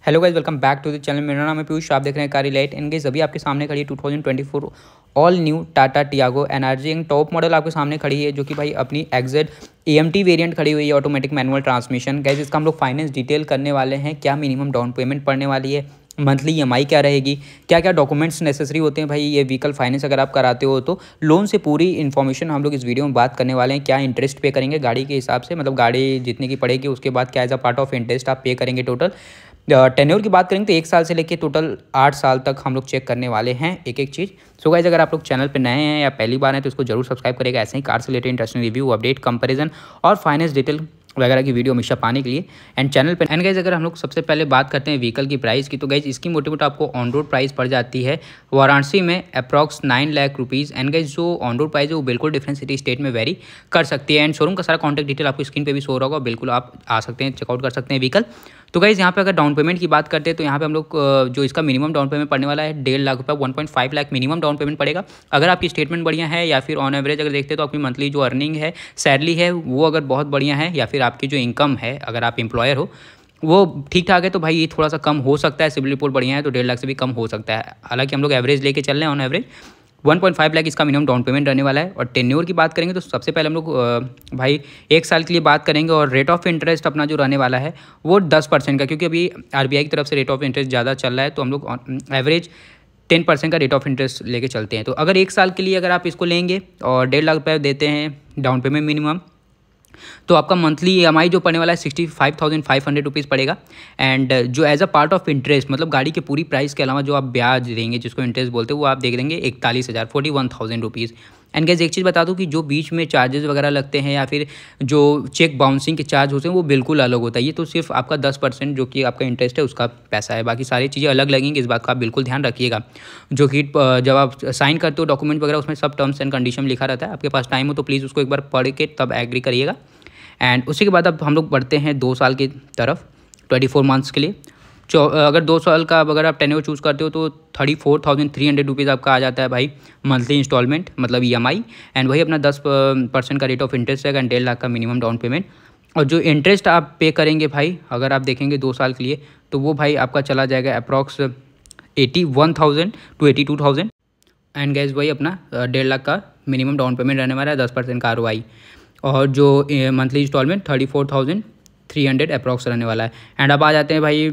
Hello guys, welcome back to the channel. मेरा नाम है पीयूष, आप देख रहे हैं कार लाइट। इनके अभी आपके सामने खड़ी है 2024 all new Tata Tiago energy top model आपके सामने खड़ी है, जो कि भाई अपनी एक्जेड AMT वेरिएंट खड़ी हुई है, ऑटोमेटिक मैनुअल ट्रांसमिशन। गाइस इसका हम लोग फाइनेंस डिटेल करने वाले हैं, क्या मिनिमम डाउन पेमेंट पड़ने वाली है, मंथली EMI क्या रहेगी, क्या क्या डॉक्यूमेंट्स नेसेसरी होते हैं भाई ये व्हीकल फाइनेंस अगर आप कराते हो तो लोन से पूरी इन्फॉर्मेशन हम लोग इस वीडियो में बात करने वाले हैं। क्या इंटरेस्ट पे करेंगे गाड़ी के हिसाब से, मतलब गाड़ी जितने की पड़ेगी उसके बाद क्या as a part of interest आप पे करेंगे। टोटल टेन्योर की बात करेंगे तो 1 साल से लेकर टोटल 8 साल तक हम लोग चेक करने वाले हैं एक एक चीज़। सो गाइस, अगर आप लोग चैनल पे नए हैं या पहली बार हैं तो इसको जरूर सब्सक्राइब करेगा, ऐसे ही कार से related interesting review, update, comparison और फाइनेंस डिटेल वगैरह की वीडियो हमेशा पाने के लिए एंड चैनल पे। एंड गाइस अगर हम लोग सबसे पहले बात करते हैं व्हीकल की प्राइस की, तो गाइस इसकी मोटी आपको ऑन रोड प्राइस पड़ जाती है वाराणसी में approx 9 lakh rupees. And guys जो ऑन रोड प्राइस है वो बिल्कुल डिफरेंट सिटी स्टेट में वेरी कर सकती है। एंड शोरूम का सारा कॉन्टैक्ट डिटेल आपको स्क्रीन पे भी शो होगा, बिल्कुल आप आ सकते हैं, चेकआउट कर सकते हैं व्हीकल। तो गाइस यहाँ पे अगर डाउन पेमेंट की बात करते हैं तो यहाँ पे हम लोग जो इसका मिनिमम डाउन पेमेंट पड़ने वाला है 1.5 लाख रुपये, 1.5 लाख मिनिमम डाउन पेमेंट पड़ेगा। अगर आपकी स्टेटमेंट बढ़िया है या फिर ऑन एवरेज अगर देखते हैं तो आपकी मंथली जो अर्निंग है, सैलरी है, वो अगर बहुत बढ़िया है या फिर आपकी जो इनकम है अगर आप एम्प्लॉयर हो वो ठीक ठाक है तो भाई ये थोड़ा सा कम हो सकता है। सिविल रिपोर्ट बढ़िया है तो 1.5 लाख से भी कम हो सकता है। हालांकि हम लोग एवरेज लेके चल रहे हैं, ऑन एवरेज 1.5 लाख इसका मिनिमम डाउन पेमेंट रहने वाला है। और टेन्योर की बात करेंगे तो सबसे पहले हम लोग भाई 1 साल के लिए बात करेंगे। और रेट ऑफ इंटरेस्ट अपना जो रहने वाला है वो 10% का, क्योंकि अभी RBI की तरफ से रेट ऑफ इंटरेस्ट ज़्यादा चल रहा है तो हम लोग एवरेज 10% का रेट ऑफ इंटरेस्ट लेके चलते हैं। तो अगर 1 साल के लिए अगर आप इसको लेंगे और 1.5 लाख रुपये देते हैं डाउन पेमेंट मिनिमम, तो आपका मंथली EMI जो पड़ने वाला है 65,500 रुपीज़ पड़ेगा। एंड जो as a part of interest, मतलब गाड़ी की पूरी प्राइस के अलावा जो आप ब्याज देंगे जिसको इंटरेस्ट बोलते हैं वो आप देख देंगे 41,000 रुपीज़। एंड गैस एक चीज़ बता दूं कि जो बीच में चार्जेस वगैरह लगते हैं या फिर जो चेक बाउंसिंग के चार्ज होते हैं वो बिल्कुल अलग होता है। ये तो सिर्फ आपका 10% जो कि आपका इंटरेस्ट है उसका पैसा है, बाकी सारी चीज़ें अलग लगेंगी। इस बात का आप बिल्कुल ध्यान रखिएगा। जो कि जब आप साइन करते हो डॉक्यूमेंट वगैरह उसमें सब टर्म्स एंड कंडीशन लिखा रहता है। आपके पास टाइम हो तो प्लीज़ उसको एक बार पढ़ के तब एग्री करिएगा। एंड उसी के बाद अब हम लोग बढ़ते हैं 2 साल की तरफ, 24 मंथ्स के लिए। अगर 2 साल का अगर आप टेन्योर चूज़ करते हो तो 34,300 रुपीज़ आपका आ जाता है भाई मंथली इंस्टॉलमेंट, मतलब EMI। एंड वही अपना 10% का रेट ऑफ इंटरेस्ट है एंड 1.5 लाख का मिनिमम डाउन पेमेंट। और जो इंटरेस्ट आप पे करेंगे भाई अगर आप देखेंगे 2 साल के लिए तो वो भाई आपका चला जाएगा अप्रॉक्स 81,000 to 82,000। एंड गैस वही अपना 1.5 लाख का मिनिमम डाउन पेमेंट रहने वाला है, 10% का ROI। और जो मंथली इंस्टॉलमेंट 34,300 अप्रॉक्स रहने वाला है। एंड अब आ जाते हैं भाई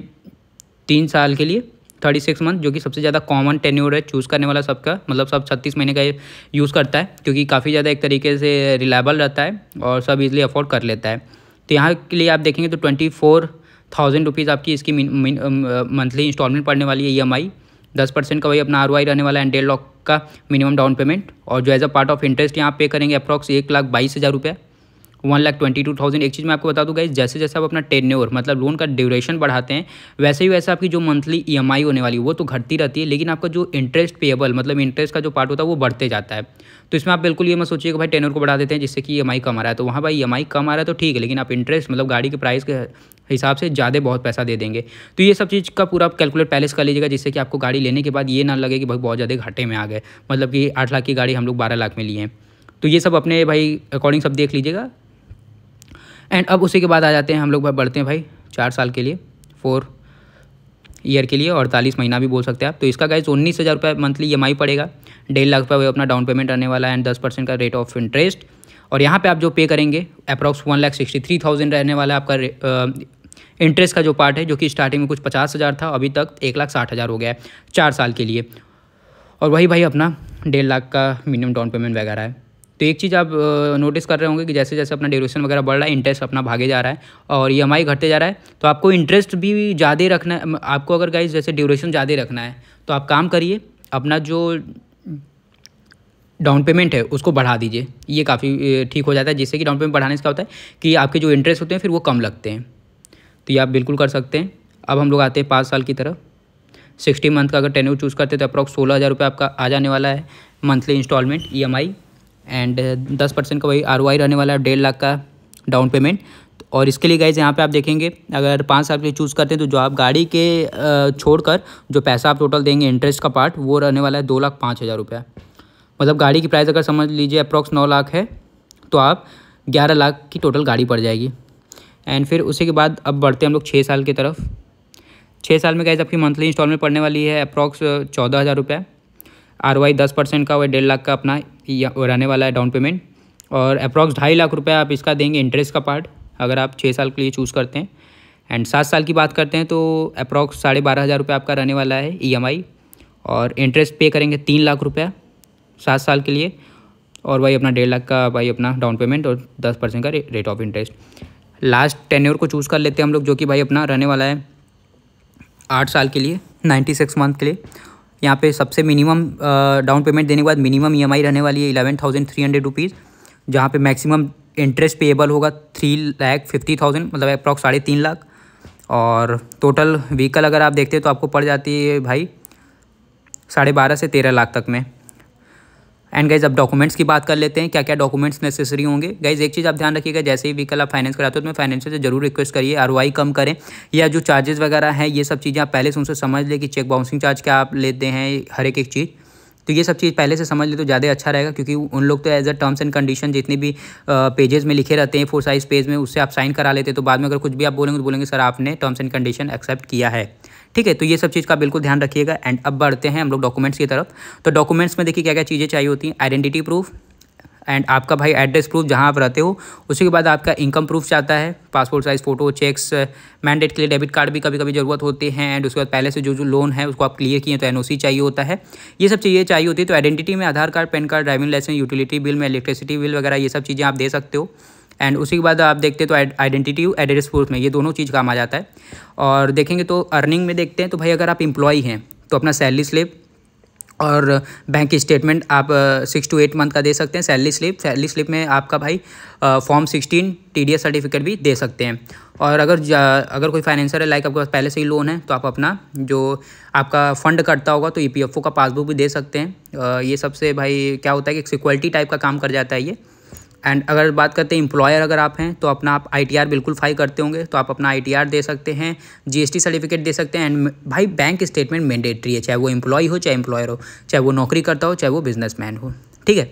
3 साल के लिए 36 मंथ, जो कि सबसे ज़्यादा कॉमन टेन्योर है चूज़ करने वाला सबका, मतलब सब 36 महीने का यूज़ करता है क्योंकि काफ़ी ज़्यादा एक तरीके से रिलायबल रहता है और सब इजीली अफोर्ड कर लेता है। तो यहाँ के लिए आप देखेंगे तो 24,000 रुपीज़ आपकी इसकी मंथली इंस्टॉलमेंट पड़ने वाली है EMI, 10% का वही अपना ROI रहने वाला है, 1.5 लाख का मिनिमम डाउन पेमेंट। और जो as a part of interest यहाँ पे करेंगे अप्रॉक्स 1,22,000 रुपये, 1,22,000। एक चीज़ मैं आपको बता दूँ गाइस, जैसे जैसे आप अपना टेन्योर मतलब लोन का ड्यूरेशन बढ़ाते हैं वैसे ही वैसे आपकी जो मंथली EMI होने वाली है वो तो घटती रहती है, लेकिन आपका जो इंटरेस्ट पेएबल मतलब इंटरेस्ट का जो पार्ट होता है वो बढ़ते जाता है। तो इसमें आप बिल्कुल ये मत सोचिए कि भाई टेन्योर को बढ़ा देते हैं जिससे कि EMI कम आ रहा है, तो वहाँ भाई EMI कम आ रहा है तो ठीक है, लेकिन आप इंटरेस्ट मतलब गाड़ी के प्राइस के हिसाब से ज़्यादा बहुत पैसा दे देंगे। तो ये सब चीज़ का पूरा आप कैलकुलेट पहले से कर लीजिएगा, जिससे कि आपको गाड़ी लेने के बाद ये ना लगे कि भाई बहुत ज़्यादा घाटे में आ गए, मतलब कि 8 लाख की गाड़ी हम लोग 12 लाख में लिए हैं। तो ये सब अपने भाई अकॉर्डिंग सब देख लीजिएगा। एंड अब उसी के बाद आ जाते हैं हम लोग बढ़ते हैं भाई 4 साल के लिए, 4 ईयर के लिए, और 48 महीना भी बोल सकते हैं आप। तो इसका गाइस 19,000 रुपये मंथली EMI पड़ेगा, 1.5 लाख रुपये अपना डाउन पेमेंट रहने वाला है एंड 10% का रेट ऑफ इंटरेस्ट। और यहाँ पे आप जो पे करेंगे अप्रॉक्स 1,63,000 रहने वाला है आपका इंटरेस्ट का जो पार्ट है, जो कि स्टार्टिंग में कुछ 50,000 था, अभी तक 1,60,000 हो गया है 4 साल के लिए। और वही भाई अपना 1.5 लाख का मिनिमम डाउन पेमेंट वगैरह है। तो एक चीज़ आप नोटिस कर रहे होंगे कि जैसे जैसे अपना ड्यूरेशन वगैरह बढ़ रहा है इंटरेस्ट अपना भागे जा रहा है और EMI घटते जा रहा है। तो आपको इंटरेस्ट भी ज़्यादा रखना है। आपको अगर गाइस जैसे ड्यूरेशन ज़्यादा रखना है तो आप काम करिए, अपना जो डाउन पेमेंट है उसको बढ़ा दीजिए, ये काफ़ी ठीक हो जाता है। जिससे कि डाउन पेमेंट बढ़ाने से क्या होता है कि आपके जो इंटरेस्ट होते हैं फिर वो कम लगते हैं। तो ये आप बिल्कुल कर सकते हैं। अब हम लोग आते हैं 5 साल की तरफ। 60 मंथ का अगर टेन्योर चूज़ करते हैं तो अप्रॉक्स 16,000 रुपये आपका आ जाने वाला है मंथली इंस्टॉलमेंट EMI एंड 10% का वही ROI रहने वाला है, 1.5 लाख का डाउन पेमेंट। और इसके लिए गाइस यहाँ पे आप देखेंगे अगर 5 साल के लिए चूज़ करते हैं तो जो आप गाड़ी के छोड़कर जो पैसा आप टोटल देंगे इंटरेस्ट का पार्ट वो रहने वाला है 2,05,000 रुपये। मतलब गाड़ी की प्राइस अगर समझ लीजिए अप्रॉक्स 9 लाख है तो आप 11 लाख की टोटल गाड़ी पड़ जाएगी। एंड फिर उसी के बाद अब बढ़ते हैं हम लोग 6 साल की तरफ। 6 साल में गाइस आपकी मंथली इंस्टॉलमेंट पड़ने वाली है अप्रॉक्स 14,000 रुपये। ROI 10% का, वह 1.5 लाख का अपना रहने वाला है डाउन पेमेंट, और अप्रॉक्स 2.5 लाख रुपये आप इसका देंगे इंटरेस्ट का पार्ट, अगर आप 6 साल के लिए चूज़ करते हैं। एंड 7 साल की बात करते हैं तो अप्रॉक्स 12,500 रुपये आपका रहने वाला है EMI, और इंटरेस्ट पे करेंगे 3 लाख रुपया 7 साल के लिए, और भाई अपना 1.5 लाख का भाई अपना डाउन पेमेंट और 10% का rate of interest. Last tenure को चूज़ कर लेते हैं हम लोग, जो कि भाई अपना रहने वाला है 8 साल के लिए, 96 मंथ के लिए। यहाँ पे सबसे मिनिमम डाउन पेमेंट देने के बाद मिनिमम EMI रहने वाली है 11,300 रुपीज़, जहाँ पे मैक्सिमम इंटरेस्ट पेएबल होगा 3,50,000, मतलब अप्रॉक्स 3.5 लाख। और टोटल व्हीकल अगर आप देखते हैं तो आपको पड़ जाती है भाई 12.5 से 13 लाख तक में। एंड गाइज अब डॉक्यूमेंट्स की बात कर लेते हैं, क्या क्या डॉक्यूमेंट्स नेसेसरी होंगे। गाइज एक चीज़ आप ध्यान रखिएगा, जैसे ही व्हीकल आप फाइनेंस कराते हो तो मैं फाइनेंशियल से जरूर रिक्वेस्ट करिए ROI कम करें, या जो चार्जेस वगैरह हैं ये सब चीज़ें आप पहले से उनसे समझ लें कि चेक बाउंसिंग चार्ज क्या आप लेते हैं, हर एक चीज़। तो ये सब चीज़ पहले से समझ ले तो ज़्यादा अच्छा रहेगा, क्योंकि उन लोग तो as a terms and condition जितने भी पेजेस में लिखे रहते हैं 4 साइज पेज में, उससे आप साइन करा लेते हैं, तो बाद में अगर कुछ भी आप बोलेंगे तो बोलेंगे सर आपने टर्म्स एंड कंडीशन एक्सेप्ट किया है। ठीक है, तो ये सब चीज़ का बिल्कुल ध्यान रखिएगा। एंड अब बढ़ते हैं हम लोग डॉक्यूमेंट्स की तरफ। तो डॉक्यूमेंट्स में देखिए क्या क्या चीज़ें चाहिए होती हैं। आइडेंटिटी प्रूफ, एंड आपका भाई एड्रेस प्रूफ जहाँ आप रहते हो, उसी के बाद आपका इनकम प्रूफ चाहता है, passport size photo, cheques, mandate के लिए डेबिट कार्ड भी कभी कभी ज़रूरत होते हैं। एंड उसके बाद पहले से जो लोन है उसको आप क्लियर किए तो NOC चाहिए होता है, ये सब चीज़ें चाहिए होती है। तो आइडेंटिटी में Aadhaar card, PAN card, driving licence, utility bill में इलेक्ट्रिसिटी बिल वगैरह ये सब चीज़ें आप दे सकते हो। एंड उसी के बाद आप देखते हैं तो आइडेंटिटी एड्रेस प्रूफ में ये दोनों चीज़ काम आ जाता है। और देखेंगे तो अर्निंग में देखते हैं तो भाई अगर आप एम्प्लॉई हैं तो अपना सैलरी स्लिप और बैंक स्टेटमेंट आप 6 to 8 मंथ का दे सकते हैं। सैलरी स्लिप में आपका भाई फॉर्म 16 TDS सर्टिफिकेट भी दे सकते हैं। और अगर कोई फाइनेंसर है लाइक आपके पास पहले से ही लोन है तो आप अपना जो आपका फंड कटता होगा तो EPFO का पासबुक भी दे सकते हैं। ये सबसे भाई क्या होता है कि सिक्योरिटी टाइप का काम कर जाता है ये। एंड अगर बात करते हैं एम्प्लॉयर अगर आप हैं तो अपना आप ITR बिल्कुल फाइल करते होंगे तो आप अपना ITR दे सकते हैं, GST सर्टिफिकेट दे सकते हैं। एंड भाई बैंक स्टेटमेंट मैंडेटरी है, चाहे वो एम्प्लॉय हो, चाहे एम्प्लॉयर हो, चाहे वो नौकरी करता हो, चाहे वो बिजनेसमैन हो। ठीक है,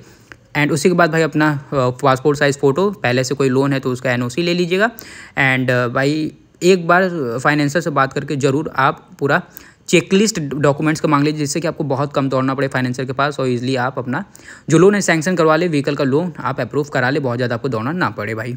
एंड उसी के बाद भाई अपना पासपोर्ट साइज़ फ़ोटो, पहले से कोई लोन है तो उसका NOC ले लीजिएगा। एंड भाई एक बार फाइनेंसर से बात करके ज़रूर आप पूरा चेकलिस्ट डॉक्यूमेंट्स का मांग लीजिए, जिससे कि आपको बहुत कम दौड़ना पड़े फाइनेंसर के पास और इजीली आप अपना जो लोन है सैंक्शन करवा ले, व्हीकल का लोन आप अप्रूव करा ले, बहुत ज़्यादा आपको दौड़ना ना पड़े भाई।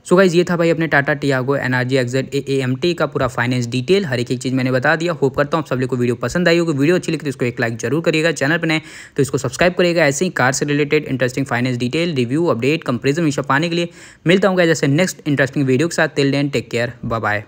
सो गाइस ये था भाई अपने Tata Tiago NRG XZ AMT का पूरा फाइनेंस डिटेल, हर एक चीज़ मैंने बता दिया। होप करता हूँ आप सब लोग को वीडियो पसंद आई होगी। वीडियो अच्छी लगी तो इसको एक लाइक जरूर करिएगा, चैनल पर नए तो इसको सब्सक्राइब करिएगा। ऐसे ही कार से related interesting finance detail, review, update, comparison हमेशा पाने के लिए मिलता हूँ जैसे नेक्स्ट इंटरेस्टिंग वीडियो के साथ। Till then take care, bye bye.